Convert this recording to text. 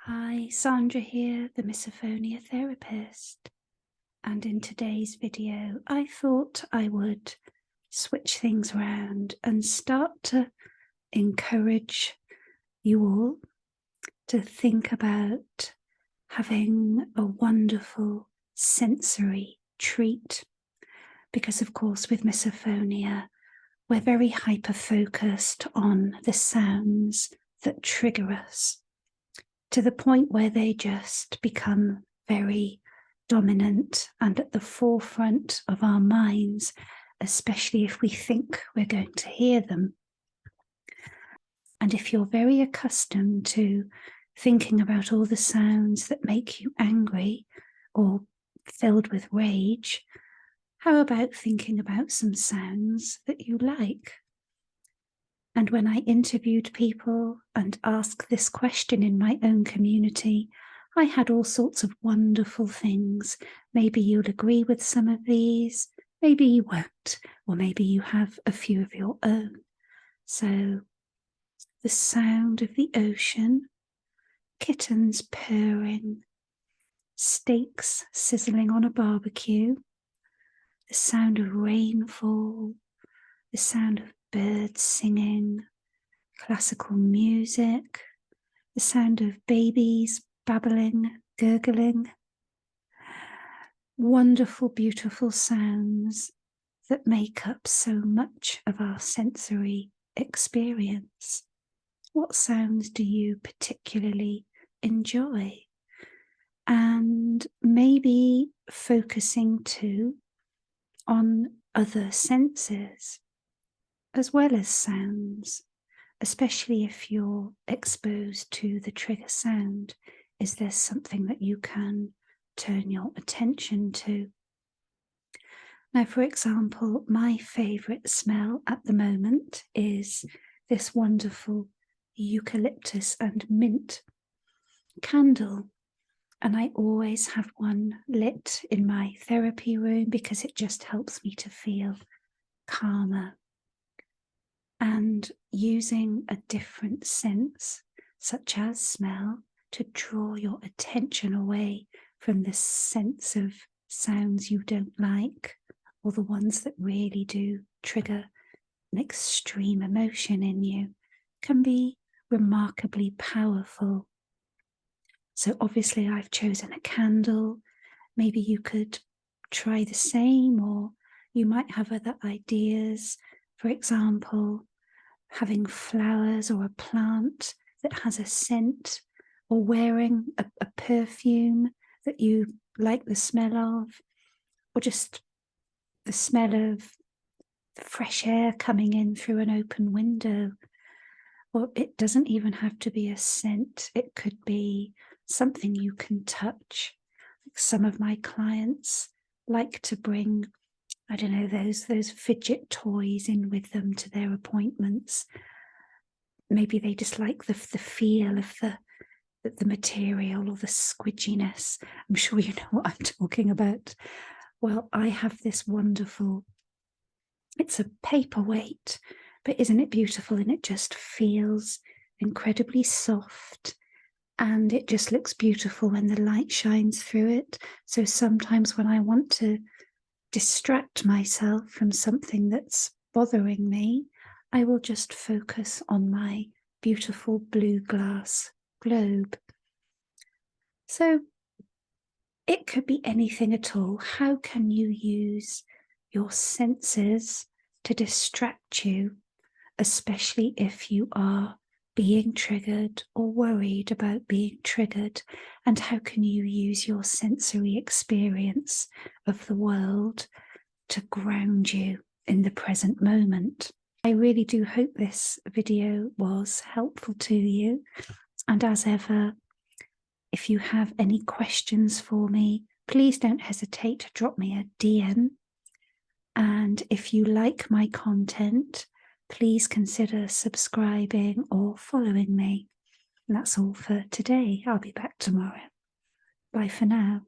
Hi, Sandra here, the Misophonia therapist. And in today's video, I thought I would switch things around and start to encourage you all to think about having a wonderful sensory treat. Because, of course, with misophonia, we're very hyper-focused on the sounds that trigger us, to the point where they just become very dominant and at the forefront of our minds, especially if we think we're going to hear them. And if you're very accustomed to thinking about all the sounds that make you angry or filled with rage, how about thinking about some sounds that you like? And when I interviewed people and asked this question in my own community, I had all sorts of wonderful things. Maybe you'll agree with some of these, maybe you won't, or maybe you have a few of your own. So the sound of the ocean, kittens purring, steaks sizzling on a barbecue, the sound of rainfall, the sound of birds singing, classical music, the sound of babies babbling, gurgling. Wonderful, beautiful sounds that make up so much of our sensory experience. What sounds do you particularly enjoy? And maybe focusing too on other senses as well as sounds, especially if you're exposed to the trigger sound. Is there something that you can turn your attention to? Now, for example, my favourite smell at the moment is this wonderful eucalyptus and mint candle. And I always have one lit in my therapy room because it just helps me to feel calmer. And using a different sense, such as smell, to draw your attention away from the sense of sounds you don't like, or the ones that really do trigger an extreme emotion in you, can be remarkably powerful. So obviously I've chosen a candle. Maybe you could try the same, or you might have other ideas. For example, having flowers or a plant that has a scent, or wearing a perfume that you like the smell of, or just the smell of fresh air coming in through an open window. Or it doesn't even have to be a scent. It could be something you can touch. Some of my clients like to bring, I don't know, those fidget toys in with them to their appointments. Maybe they just like the feel of the material or the squidginess. I'm sure you know what I'm talking about. Well, I have this wonderful, it's a paperweight, but isn't it beautiful? And it just feels incredibly soft. And it just looks beautiful when the light shines through it. So sometimes when I want to distract myself from something that's bothering me, I will just focus on my beautiful blue glass globe. So it could be anything at all. How can you use your senses to distract you, especially if you are being triggered or worried about being triggered? And how can you use your sensory experience of the world to ground you in the present moment? I really do hope this video was helpful to you. And as ever, if you have any questions for me, please don't hesitate to drop me a DM. And if you like my content, please consider subscribing or following me. And that's all for today. I'll be back tomorrow. Bye for now.